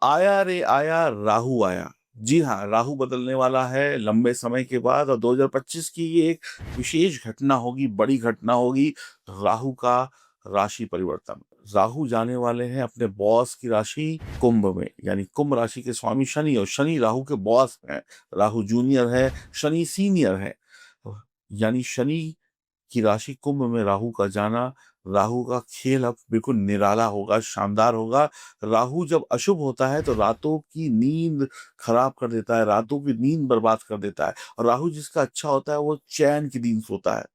आया रे आया राहु आया। जी हाँ, राहु बदलने वाला है लंबे समय के बाद और 2025 की ये एक विशेष घटना होगी, बड़ी घटना होगी। राहु का राशि परिवर्तन। राहु जाने वाले हैं अपने बॉस की राशि कुंभ में, यानी कुंभ राशि के स्वामी शनि, और शनि राहु के बॉस हैं। राहु जूनियर है, शनि सीनियर है। यानी शनि की राशि कुंभ में राहु का जाना, राहु का खेल अब बिल्कुल निराला होगा, शानदार होगा। राहु जब अशुभ होता है तो रातों की नींद खराब कर देता है, रातों की नींद बर्बाद कर देता है। और राहु जिसका अच्छा होता है वो चैन की नींद सोता है।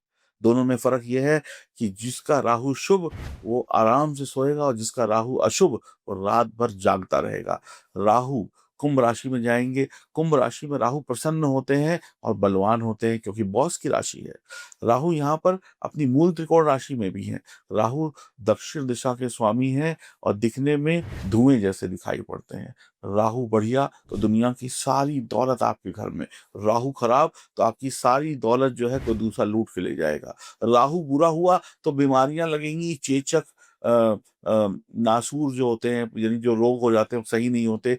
दोनों में फर्क यह है कि जिसका राहु शुभ वो आराम से सोएगा, और जिसका राहु अशुभ वो रात भर जागता रहेगा। राहु कुंभ राशि में जाएंगे। कुंभ राशि में राहु प्रसन्न होते हैं और बलवान होते हैं, क्योंकि बॉस की राशि है। राहु यहाँ पर अपनी मूल त्रिकोण राशि में भी है। राहु दक्षिण दिशा के स्वामी हैं और दिखने में धुएं जैसे दिखाई पड़ते हैं। राहु बढ़िया तो दुनिया की सारी दौलत आपके घर में, राहु खराब तो आपकी सारी दौलत जो है कोई दूसरा लूट के ले जाएगा। राहु बुरा हुआ तो बीमारियां लगेंगी, चेचक, अ, नासूर जो होते हैं, यानी जो रोग हो जाते हैं वो सही नहीं होते।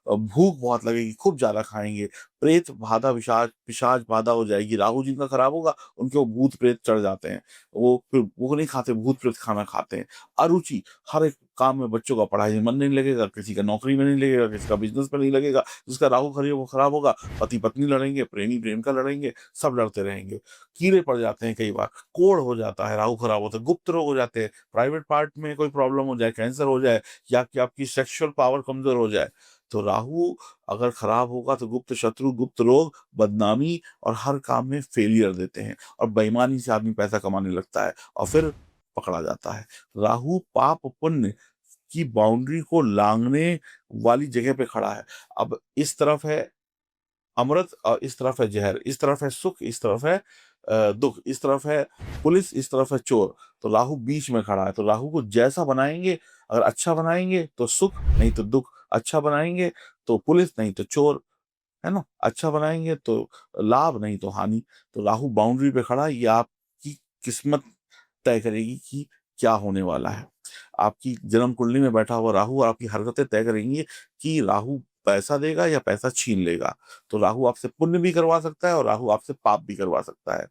भूख बहुत लगेगी, खूब ज्यादा खाएंगे। प्रेत बाधा, पिशाच पिशाच बाधा हो जाएगी। राहु जिनका खराब होगा उनके वो भूत प्रेत चढ़ जाते हैं, वो फिर वो नहीं खाते, भूत प्रेत खाना खाते हैं। अरुचि, हर एक काम में बच्चों का पढ़ाई में मन नहीं लगेगा, किसी का नौकरी में नहीं लगेगा, किसी का बिजनेस में नहीं लगेगा। जिसका राहु खराब होगा, पति पत्नी लड़ेंगे, प्रेमी प्रेम का लड़ेंगे, सब लड़ते रहेंगे। कीड़े पड़ जाते हैं, कई बार कोढ़ हो जाता है, राहु खराब होता है, गुप्त रोग हो जाते हैं, प्राइवेट पार्ट में कोई प्रॉब्लम हो जाए, कैंसर हो जाए, या कि आपकी सेक्सुअल पावर कमजोर हो जाए। तो राहु अगर खराब होगा तो गुप्त शत्रु, गुप्त रोग, बदनामी और हर काम में फेलियर देते हैं, और बेईमानी से आदमी पैसा कमाने लगता है और फिर पकड़ा जाता है। राहु पाप पुण्य की बाउंड्री को लांघने वाली जगह पे खड़ा है। अब इस तरफ है अमृत और इस तरफ है जहर, इस तरफ है सुख, इस तरफ है दुख, इस तरफ है पुलिस, इस तरफ है चोर। तो राहु बीच में खड़ा है। तो राहु को जैसा बनाएंगे, अगर अच्छा बनाएंगे तो सुख, नहीं तो दुख। अच्छा बनाएंगे तो पुलिस, नहीं तो चोर, है ना। अच्छा बनाएंगे तो लाभ, नहीं तो हानि। तो राहु बाउंड्री पे खड़ा है, ये आपकी किस्मत तय करेगी कि क्या होने वाला है। आपकी जन्म कुंडली में बैठा हुआ राहु और आपकी हरकतें तय करेंगी कि राहु पैसा देगा या पैसा छीन लेगा। तो राहु आपसे पुण्य भी करवा सकता है और राहु आपसे पाप भी करवा सकता है।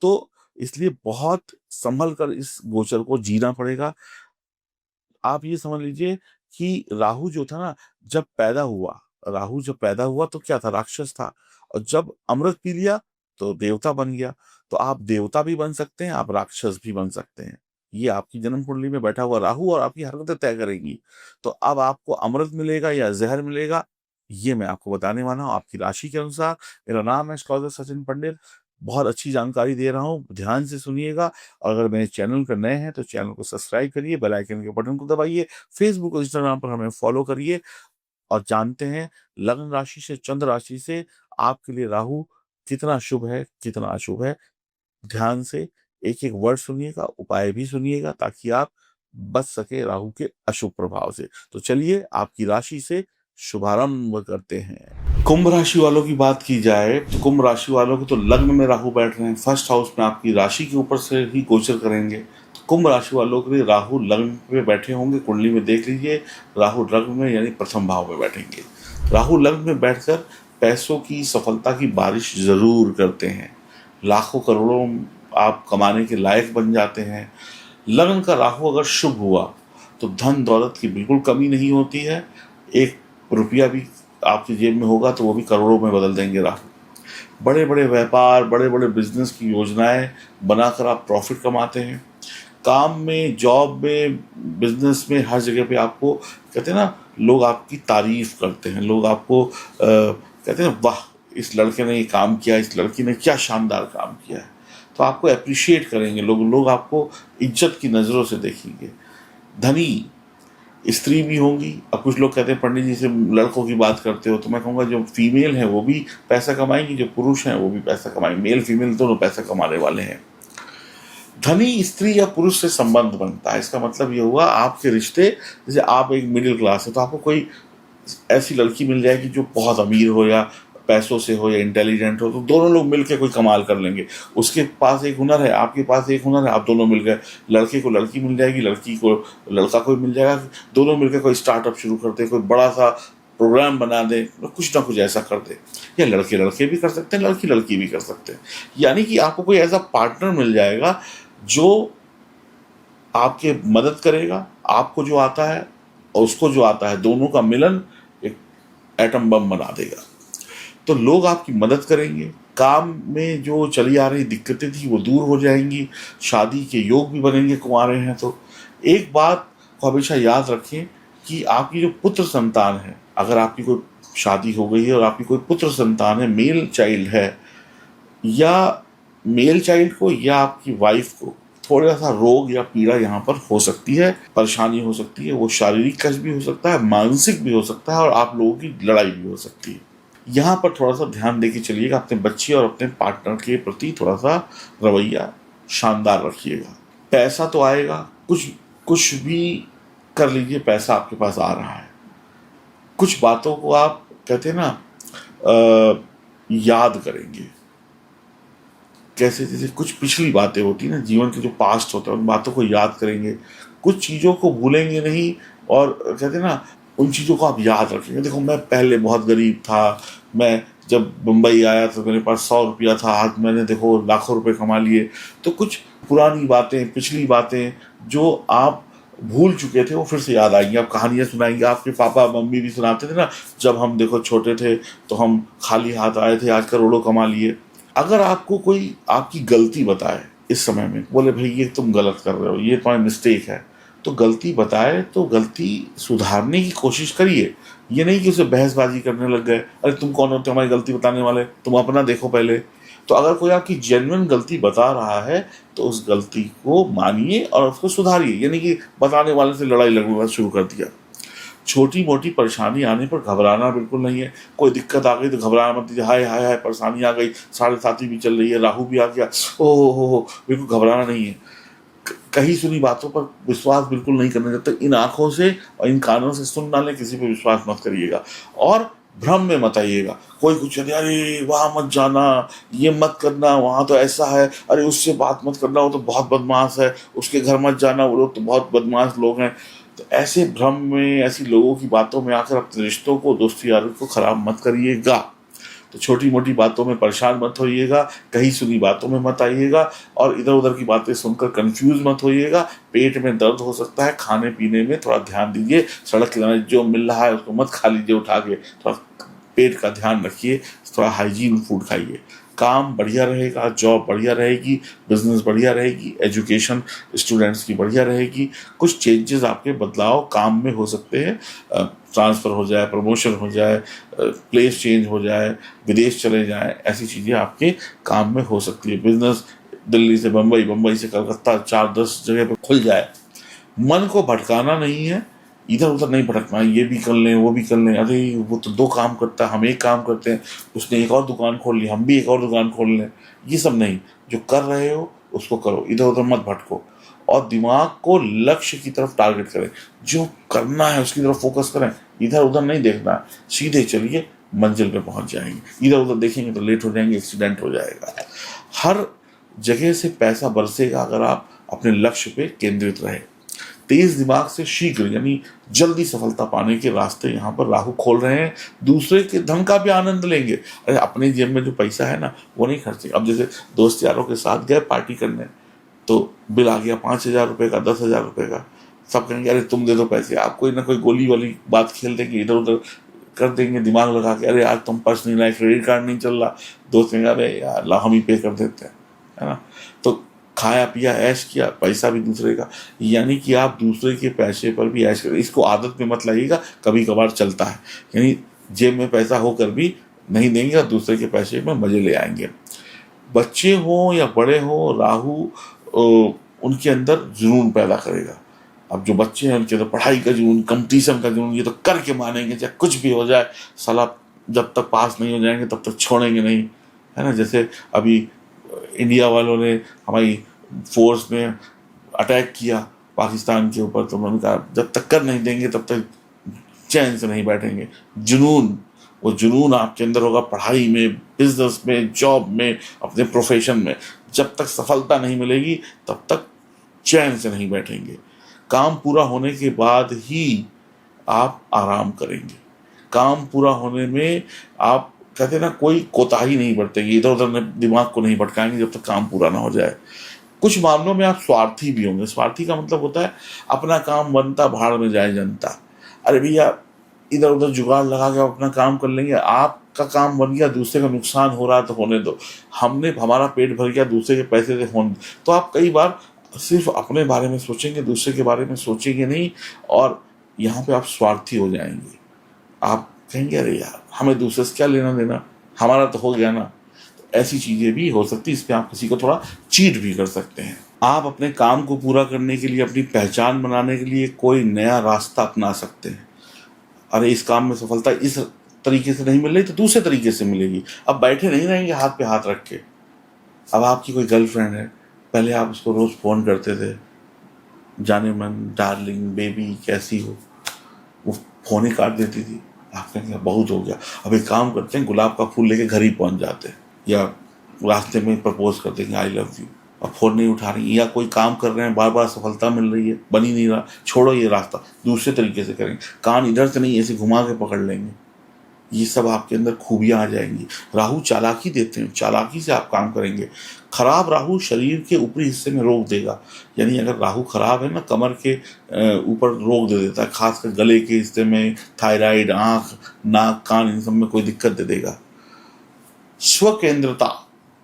तो इसलिए बहुत संभल कर इस गोचर को जीना पड़ेगा। आप ये समझ लीजिए कि राहु जो था ना, जब पैदा हुआ, राहु जब पैदा हुआ तो क्या था, राक्षस था। और जब अमृत पी लिया तो देवता बन गया। तो आप देवता भी बन सकते हैं, आप राक्षस भी बन सकते हैं। ये आपकी जन्म कुंडली में बैठा हुआ राहु और आपकी हरकतें तय करेंगी। तो अब आपको अमृत मिलेगा या जहर मिलेगा, ये मैं आपको बताने वाला हूँ आपकी राशि के अनुसार। मेरा नाम है एस्ट्रोलॉजर सचिन पंडित। बहुत अच्छी जानकारी दे रहा हूँ, ध्यान से सुनिएगा। और अगर मेरे चैनल पर नए हैं तो चैनल को सब्सक्राइब करिए, बेल आइकन के बटन को दबाइए, फेसबुक और इंस्टाग्राम पर हमें फॉलो करिए। और जानते हैं लग्न राशि से, चंद्र राशि से आपके लिए राहु कितना शुभ है, कितना अशुभ है। ध्यान से एक एक वर्ड सुनिएगा, उपाय भी सुनिएगा, ताकि आप बच सके राहु के अशुभ प्रभाव से। तो चलिए आपकी राशि से शुभारंभ करते हैं। कुंभ राशि वालों की बात की जाए तो कुंभ राशि वालों के तो लग्न में राहु बैठ रहे हैं, फर्स्ट हाउस में आपकी राशि के ऊपर से ही गोचर करेंगे। तो कुंभ राशि वालों के लिए राहु लग्न में बैठे होंगे, कुंडली में देख लीजिए। राहु लग्न में यानी प्रथम भाव में बैठेंगे। राहु लग्न में बैठकर पैसों की सफलता की बारिश जरूर करते हैं। लाखों करोड़ों आप कमाने के लायक बन जाते हैं। लग्न का राहु अगर शुभ हुआ तो धन दौलत की बिल्कुल कमी नहीं होती है। एक रुपया भी आपकी जेब में होगा तो वो भी करोड़ों में बदल देंगे राहु। बड़े बड़े व्यापार, बड़े बड़े बिजनेस की योजनाएं बनाकर आप प्रॉफिट कमाते हैं। काम में, जॉब में, बिजनेस में, हर जगह पे आपको कहते हैं ना, लोग आपकी तारीफ करते हैं। लोग आपको कहते हैं वाह, इस लड़के ने ये काम किया, इस लड़की ने क्या शानदार काम किया है। तो आपको अप्रिशिएट करेंगे लोग, लोग आपको इज्जत की नज़रों से देखेंगे। धनी स्त्री भी होंगी। अब कुछ लोग कहते हैं पंडित जी से लड़कों की बात करते हो, तो मैं कहूँगा जो फीमेल है वो भी पैसा कमाएंगी, जो पुरुष हैं वो भी पैसा कमाएंगे। मेल फीमेल दोनों पैसा कमाने वाले हैं। धनी स्त्री या पुरुष से संबंध बनता है, इसका मतलब ये हुआ आपके रिश्ते, जैसे आप एक मिडिल क्लास है तो आपको कोई ऐसी लड़की मिल जाएगी जो बहुत अमीर हो, या पैसों से हो या इंटेलिजेंट हो, तो दोनों लोग मिलकर कोई कमाल कर लेंगे। उसके पास एक हुनर है, आपके पास एक हुनर है, आप दोनों मिल गए। लड़के को लड़की मिल जाएगी, लड़की को लड़का कोई मिल जाएगा, दोनों मिलकर कोई स्टार्टअप शुरू करते, कोई बड़ा सा प्रोग्राम बना दे, कुछ ना कुछ ऐसा कर दे। या लड़के लड़के भी कर सकते हैं, लड़की लड़की भी कर सकते हैं। यानी कि आपको कोई ऐसा पार्टनर मिल जाएगा जो आपके मदद करेगा, आपको जो आता है और उसको जो आता है, दोनों का मिलन एक एटम बम बना देगा। तो लोग आपकी मदद करेंगे, काम में जो चली आ रही दिक्कतें थी वो दूर हो जाएंगी, शादी के योग भी बनेंगे कुंवारे हैं तो। एक बात को हमेशा याद रखें कि आपकी जो पुत्र संतान है, अगर आपकी कोई शादी हो गई है और आपकी कोई पुत्र संतान है, मेल चाइल्ड है, या मेल चाइल्ड को या आपकी वाइफ को थोड़ा सा रोग या पीड़ा यहाँ पर हो सकती है, परेशानी हो सकती है। वो शारीरिक कष्ट भी हो सकता है, मानसिक भी हो सकता है, और आप लोगों की लड़ाई भी हो सकती है। यहाँ पर थोड़ा सा ध्यान देके चलिएगा, अपने बच्चे और अपने पार्टनर के प्रति थोड़ा सा रवैया शानदार रखिएगा। पैसा तो आएगा, कुछ कुछ भी कर लीजिए, पैसा आपके पास आ रहा है। कुछ बातों को आप कहते हैं ना याद करेंगे, कैसे जैसे कुछ पिछली बातें होती है ना, जीवन के जो पास्ट होता है, उन बातों को याद करेंगे। कुछ चीज़ों को भूलेंगे नहीं, और कहते हैं ना उन चीज़ों को आप याद रखेंगे। देखो, मैं पहले बहुत गरीब था, मैं जब मुंबई आया तो मेरे पास 100 रुपया था, आज मैंने देखो लाखों रुपए कमा लिए। तो कुछ पुरानी बातें, पिछली बातें जो आप भूल चुके थे वो फिर से याद आएंगी। आप कहानियाँ सुनाएंगे, आपके पापा मम्मी भी सुनाते थे ना, जब हम देखो छोटे थे तो हम खाली हाथ आए थे, आज करोड़ों कमा लिए। अगर आपको कोई आपकी गलती बताए इस समय में, बोले भाई ये तुम गलत कर रहे हो, ये तुम्हारी मिस्टेक है, तो गलती बताए तो गलती सुधारने की कोशिश करिए। ये नहीं कि उसे बहसबाजी करने लग गए, अरे तुम कौन होते हमारी गलती बताने वाले, तुम अपना देखो पहले। तो अगर कोई आपकी जेन्युइन गलती बता रहा है तो उस गलती को मानिए और उसको सुधारिए। यानी कि बताने वाले से लड़ाई लड़ना शुरू कर दिया। छोटी मोटी परेशानी आने पर घबराना बिल्कुल नहीं है। कोई दिक्कत आ गई तो घबराना मत दीजिए, हाय हाय हाय परेशानी आ गई, 7:30 भी चल रही है, राहु भी आ गया, ओहो हो, बिल्कुल घबराना नहीं है। कहीं सुनी बातों पर विश्वास बिल्कुल नहीं करना। जब तक इन आंखों से और इन कानों से सुन ना ले, किसी पर विश्वास मत करिएगा। और भ्रम में मत आइएगा। कोई कुछ अरे वहाँ मत जाना, ये मत करना, वहाँ तो ऐसा है, अरे उससे बात मत करना, वो तो बहुत बदमाश है, उसके घर मत जाना, वो लोग तो बहुत बदमाश लोग हैं। तो ऐसे भ्रम में, ऐसी लोगों की बातों में आकर अपने रिश्तों को, दोस्ती यारी को खराब मत करिएगा। तो छोटी मोटी बातों में परेशान मत होइएगा, कहीं सुनी बातों में मत आइएगा, और इधर उधर की बातें सुनकर कंफ्यूज मत होइएगा। पेट में दर्द हो सकता है, खाने पीने में थोड़ा ध्यान दीजिए। सड़क किनारे जो मिल रहा है उसको मत खा लीजिए उठा के, थोड़ा पेट का ध्यान रखिए, थोड़ा हाइजीन फूड खाइए। काम बढ़िया रहेगा, जॉब बढ़िया रहेगी, बिजनेस बढ़िया रहेगी, एजुकेशन स्टूडेंट्स की बढ़िया रहेगी। कुछ चेंजेस आपके बदलाव काम में हो सकते हैं, ट्रांसफ़र हो जाए, प्रमोशन हो जाए, प्लेस चेंज हो जाए, विदेश चले जाएं, ऐसी चीज़ें आपके काम में हो सकती है। बिजनेस दिल्ली से बम्बई, बम्बई से कलकत्ता, 4-10 जगह पे खुल जाए। मन को भटकाना नहीं है, इधर उधर नहीं भटकना, ये भी कर लें वो भी कर लें, अरे वो तो 2 काम करता है, हम एक काम करते हैं, उसने एक और दुकान खोल ली, हम भी एक और दुकान खोल लें। ये सब नहीं, जो कर रहे हो उसको करो, इधर उधर मत भटको, और दिमाग को लक्ष्य की तरफ टारगेट करें। जो करना है उसकी तरफ फोकस करें, इधर उधर नहीं देखना है, सीधे चलिए, मंजिल पे पहुंच जाएंगे। इधर उधर देखेंगे तो लेट हो जाएंगे, एक्सीडेंट हो जाएगा। हर जगह से पैसा बरसेगा अगर आप अपने लक्ष्य पे केंद्रित रहे। तेज दिमाग से शीघ्र यानी जल्दी सफलता पाने के रास्ते यहाँ पर राहु खोल रहे हैं। दूसरे के धन का भी आनंद लेंगे। अरे अपने जेब में जो पैसा है ना वो नहीं खर्चे। अब जैसे दोस्त यारों के साथ गए पार्टी करने, तो बिल आ गया 5,000 रुपये का, 10,000 रुपये का। सब कहेंगे अरे तुम दे दो पैसे। आप कोई ना कोई गोली वाली बात खेल देंगे, इधर उधर कर देंगे दिमाग लगा के, अरे आज तुम पर्स नहीं लाए, क्रेडिट कार्ड नहीं चल रहा। दोस्त कहेंगे अरे यार ला हम ही पे कर देते हैं, है ना। तो खाया पिया ऐश किया, पैसा भी दूसरे का, यानी कि आप दूसरे के पैसे पर भी ऐश करें। इसको आदत में मत लाइएगा, कभी कभार चलता है। यानी जेब में पैसा होकर भी नहीं देंगे और दूसरे के पैसे में मजे ले आएंगे। बच्चे हों या बड़े हों, राहु उनके अंदर जुनून पैदा करेगा। अब जो बच्चे हैं उनके अंदर पढ़ाई का जुनून, कंपटीशन का जुनून, ये तो करके मानेंगे चाहे कुछ भी हो जाए, साला जब तक पास नहीं हो जाएंगे तब तक छोड़ेंगे नहीं, है ना। जैसे अभी इंडिया वालों ने हमारी फोर्स में अटैक किया पाकिस्तान के ऊपर, तो उन्होंने कहा जब तक कर नहीं देंगे तब तक चैन से नहीं बैठेंगे। जुनून वो जुनून आपके अंदर होगा पढ़ाई में, बिजनेस में, जॉब में, अपने प्रोफेशन में। जब तक सफलता नहीं मिलेगी तब तक चैन से नहीं बैठेंगे। काम पूरा होने के बाद ही आप आराम करेंगे। काम पूरा होने में आप कहते हैं ना, कोई कोताही नहीं बरतेंगे, इधर उधर दिमाग को नहीं भटकाएंगे जब तक काम पूरा ना हो जाए। कुछ मामलों में आप स्वार्थी भी होंगे। स्वार्थी का मतलब होता है अपना काम बनता भाड़ में जाए जनता। अरे भैया, इधर उधर जुगाड़ लगा के आप अपना काम कर लेंगे, आपका काम बन गया, दूसरे का नुकसान हो रहा है तो होने दो, हमने हमारा पेट भर गया, दूसरे के पैसे से होने। तो आप कई बार सिर्फ अपने बारे में सोचेंगे, दूसरे के बारे में सोचेंगे नहीं, और यहाँ पे आप स्वार्थी हो जाएंगे। आप कहेंगे अरे यार, हमें दूसरे से क्या लेना देना, हमारा तो हो गया ना। तो ऐसी चीज़ें भी हो सकती है। इसमें आप किसी को थोड़ा चीट भी कर सकते हैं। आप अपने काम को पूरा करने के लिए, अपनी पहचान बनाने के लिए कोई नया रास्ता अपना सकते हैं। अरे इस काम में सफलता इस तरीके से नहीं मिल रही तो दूसरे तरीके से मिलेगी। अब बैठे नहीं रहेंगे हाथ पे हाथ रख के। अब आपकी कोई गर्लफ्रेंड है, पहले आप उसको रोज फोन करते थे, जाने मन, डार्लिंग, बेबी, कैसी हो, वो फोन ही काट देती थी। आप कहेंगे बहुत हो गया, अब एक काम करते हैं, गुलाब का फूल लेके घर ही पहुंच जाते हैं, या रास्ते में प्रपोज कर देंगे आई लव यू। अब फोन नहीं उठा रही, या कोई काम कर रहे हैं, बार बार सफलता मिल रही है, बन ही नहीं रहा, छोड़ो ये रास्ता, दूसरे तरीके से करेंगे, कान इधर से नहीं ऐसे घुमा के पकड़ लेंगे। ये सब आपके अंदर खूबियां आ जाएंगी। राहु चालाकी देते हैं, चालाकी से आप काम करेंगे। खराब राहु शरीर के ऊपरी हिस्से में रोक देगा। यानी अगर राहु खराब है ना, कमर के ऊपर रोक दे देता है, खासकर गले के हिस्से में, थायराइड, आंख, नाक, कान, इन सब में कोई दिक्कत दे देगा। स्वकेंद्रता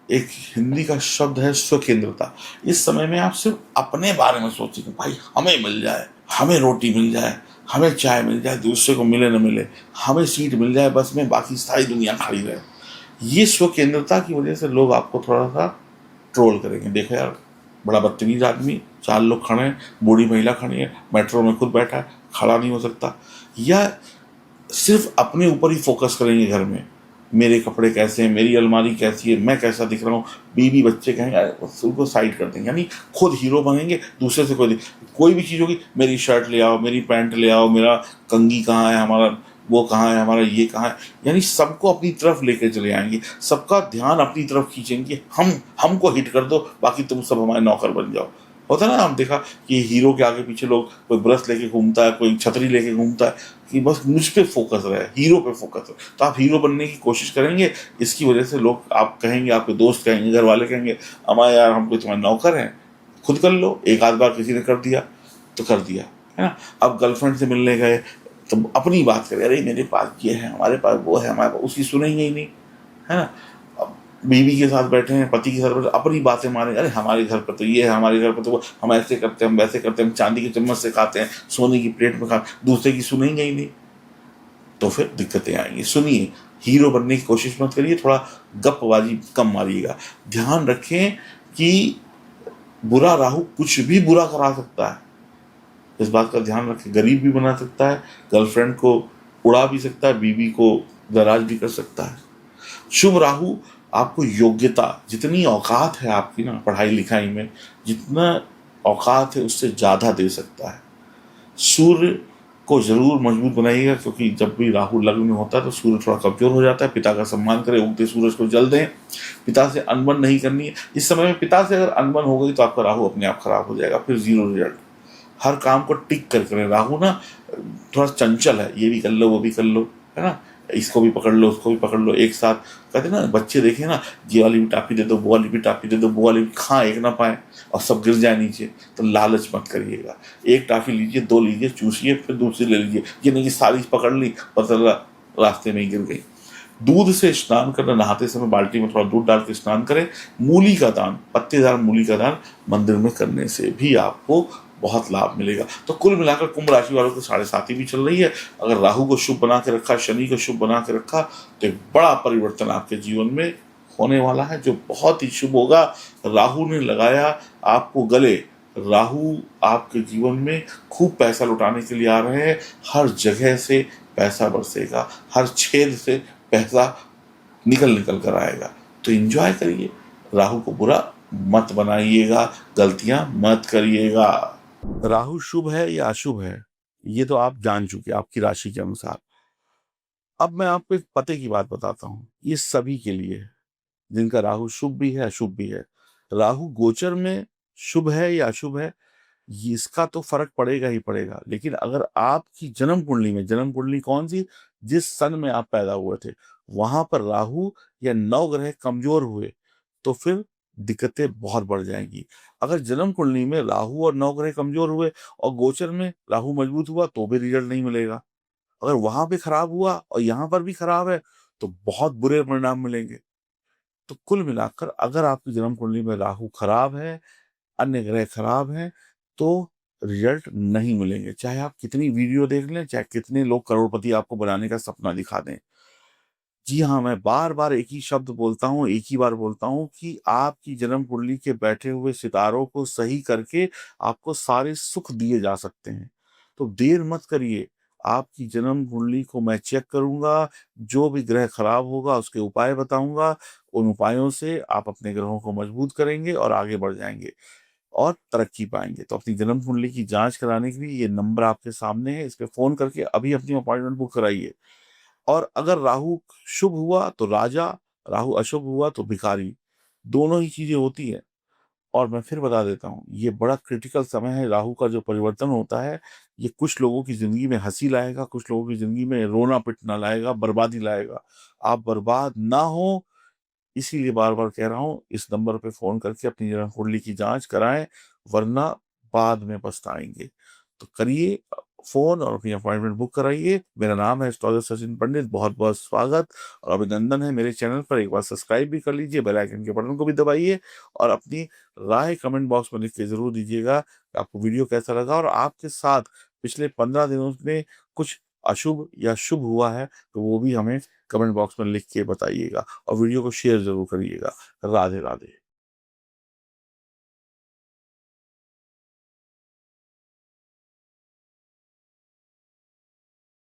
एक हिंदी का शब्द है, स्वकेंद्रता। इस समय में आप सिर्फ अपने बारे में सोचेंगे, भाई हमें मिल जाए, हमें रोटी मिल जाए, हमें चाय मिल जाए, दूसरे को मिले न मिले, हमें सीट मिल जाए बस में, बाकी सारी दुनिया खड़ी रहे। ये स्वकेंद्रता की वजह से लोग आपको थोड़ा सा ट्रोल करेंगे। देखो यार, बड़ा बदतमीज आदमी, 4 लोग खड़े हैं, बूढ़ी महिला खड़ी है, मेट्रो में खुद बैठा है, खड़ा नहीं हो सकता। या सिर्फ अपने ऊपर ही फोकस करेंगे घर में, मेरे कपड़े कैसे हैं, मेरी अलमारी कैसी है, मैं कैसा दिख रहा हूँ, बीवी बच्चे कहेंगे, उनको साइड कर देंगे। यानी खुद हीरो बनेंगे, दूसरे से कोई भी चीज़ होगी, मेरी शर्ट ले आओ, मेरी पैंट ले आओ, मेरा कंघी कहाँ है, हमारा वो कहाँ है, हमारा ये कहाँ है। यानी सबको अपनी तरफ लेकर चले आएंगे, सबका ध्यान अपनी तरफ खींचेंगे, हमको हिट कर दो, बाकी तुम सब हमारे नौकर बन जाओ। होता है ना, हम देखा कि हीरो के आगे पीछे लोग, कोई ब्रश लेके घूमता है, कोई छतरी लेके घूमता है, कि बस मुझ पे फोकस रहे, हीरो पे फोकस रहे। तो आप हीरो बनने की कोशिश करेंगे, इसकी वजह से लोग आप कहेंगे, आपके दोस्त कहेंगे, घर वाले कहेंगे, अमा यार हम कोई तुम्हारे नौकर हैं, खुद कर लो। एक आध बार किसी ने कर दिया तो कर दिया, है ना। अब गर्लफ्रेंड से मिलने गए तो अपनी बात करें, अरे मेरे पास ये है, हमारे पास वो है, हमारे पास, उसकी सुनेंगे ही नहीं, है ना। बीवी के साथ बैठे हैं, पति के साथ बैठे, अपनी बातें मारेंगे, अरे हमारे घर पर तो ये है, हमारे घर पर तो वो, हम ऐसे करते हैं, हम वैसे करते हैं, हम चांदी के चम्मच से खाते हैं, सोने की प्लेट में खाते, दूसरे की सुनेंगे ही नहीं, तो फिर दिक्कतें आएंगी। सुनिए, हीरो बनने की कोशिश मत करिए, थोड़ा गपबाजी कम मारिएगा। ध्यान रखें कि बुरा राहु कुछ भी बुरा करा सकता है, इस बात का ध्यान रखें। गरीब भी बना सकता है, गर्लफ्रेंड को उड़ा भी सकता है, बीवी को दराज भी कर सकता है। शुभ राहु आपको योग्यता, जितनी औकात है आपकी ना पढ़ाई लिखाई में, जितना औकात है उससे ज़्यादा दे सकता है। सूर्य को जरूर मजबूत बनाइएगा, क्योंकि जब भी राहु लग्न में होता है तो सूर्य थोड़ा कमजोर हो जाता है। पिता का सम्मान करें, उगते सूरज को जल दें। पिता से अनबन नहीं करनी है इस समय में। पिता से अगर अनबन हो गई तो आपका राहु अपने आप खराब हो जाएगा, फिर 0 रिजल्ट। हर काम को टिक कर करें। राहु ना थोड़ा चंचल है, ये भी कर लो, वो भी कर लो, है ना, इसको भी पकड़ लो, उसको भी पकड़ लो एक साथ। कहते ना, बच्चे देखे ना, ये वाली भी टाफी दे दो, वो वाली भी टाफी दे दो, वो वाली भी खा एक ना पाए और सब गिर जाए नीचे, तो लालच मत करिएगा। एक टाफी लीजिए, 2 लीजिए, चूसिए, फिर दूसरी ले लीजिए। ये नहीं कि सारी पकड़ ली, पता लगा रास्ते में ही गिर गई। दूध से स्नान करना, नहाते समय बाल्टी में थोड़ा दूध डाल के स्नान करें। मूली का दान, पत्तेदार मूली का दान मंदिर में करने से भी आपको बहुत लाभ मिलेगा। तो कुल मिलाकर कुंभ राशि वालों की 7.5 भी चल रही है। अगर राहु को शुभ बना के रखा, शनि को शुभ बना के रखा, तो एक बड़ा परिवर्तन आपके जीवन में होने वाला है, जो बहुत ही शुभ होगा। राहु ने लगाया आपको गले, राहु आपके जीवन में खूब पैसा लुटाने के लिए आ रहे हैं। हर जगह से पैसा बरसेगा, हर छेद से पैसा निकल निकल कर आएगा। तो एंजॉय करिए, राहु को बुरा मत बनाइएगा, गलतियां मत करिएगा। राहु शुभ है या अशुभ है, ये तो आप जान चुके आपकी राशि के अनुसार। अब मैं आपको एक पते की बात बताता हूँ, ये सभी के लिए है, जिनका राहु शुभ भी है, अशुभ भी है। राहु गोचर में शुभ है या अशुभ है, ये इसका तो फ़र्क पड़ेगा ही पड़ेगा। लेकिन अगर आपकी जन्म कुंडली में, जन्म कुंडली कौन-सी? जिस सन में आप पैदा हुए थे, वहाँ पर राहु या नवग्रह कमज़ोर हुए, तो फिर दिक्कतें बहुत बढ़ जाएँगी। अगर जन्म कुंडली में राहु और नवग्रह कमज़ोर हुए और गोचर में राहु मज़बूत हुआ, तो भी रिज़ल्ट नहीं मिलेगा। अगर वहाँ भी खराब हुआ और यहाँ पर भी खराब है, तो बहुत बुरे परिणाम मिलेंगे। तो कुल मिलाकर अगर आपकी जन्म कुंडली में राहु खराब है, अन्य ग्रह खराब हैं, तो रिज़ल्ट नहीं मिलेंगे। चाहे आप कितनी वीडियो देख लें, चाहे कितने लोग करोड़पति आपको बनाने का सपना दिखा दें। जी हाँ, मैं बार-बार एक ही शब्द बोलता हूँ, एक ही बार बोलता हूँ कि आपकी जन्म कुंडली के बैठे हुए सितारों को सही करके आपको सारे सुख दिए जा सकते हैं। तो देर मत करिए, आपकी जन्म कुंडली को मैं चेक करूँगा, जो भी ग्रह खराब होगा उसके उपाय बताऊँगा, उन उपायों से आप अपने ग्रहों को मजबूत करेंगे और आगे बढ़ जाएँगे और तरक्की पाएँगे। तो अपनी जन्म कुंडली की जाँच कराने के लिए ये नंबर आपके सामने है, इस पे फ़ोन करके अभी अपनी अपॉइंटमेंट बुक कराइए। और अगर राहु शुभ हुआ तो राजा, राहु अशुभ हुआ तो भिखारी, दोनों ही चीज़ें होती हैं। और मैं फिर बता देता हूँ, ये बड़ा क्रिटिकल समय है, राहु का जो परिवर्तन होता है, ये कुछ लोगों की ज़िंदगी में हँसी लाएगा, कुछ लोगों की ज़िंदगी में रोना-पिटना लाएगा, बर्बादी लाएगा। आप बर्बाद ना हों, इसीलिए बार-बार कह रहा हूँ, इस नंबर पे फ़ोन करके अपनी जन्म कुंडली की जाँच कराएँ, वरना बाद में पछताएँगे। तो करिए फ़ोन और अपनी अपॉइंटमेंट बुक कराइए। मेरा नाम है एस्ट्रोलॉजर सचिन पंडित, बहुत-बहुत स्वागत और अभिनंदन है मेरे चैनल पर। एक बार सब्सक्राइब भी कर लीजिए, बेल आइकन के बटन को भी दबाइए और अपनी राय कमेंट बॉक्स में लिख के ज़रूर दीजिएगा, कि आपको वीडियो कैसा लगा और आपके साथ पिछले 15 दिनों में कुछ अशुभ या शुभ हुआ है, तो वो भी हमें कमेंट बॉक्स में लिख के बताइएगा और वीडियो को शेयर ज़रूर करिएगा। राधे, राधे।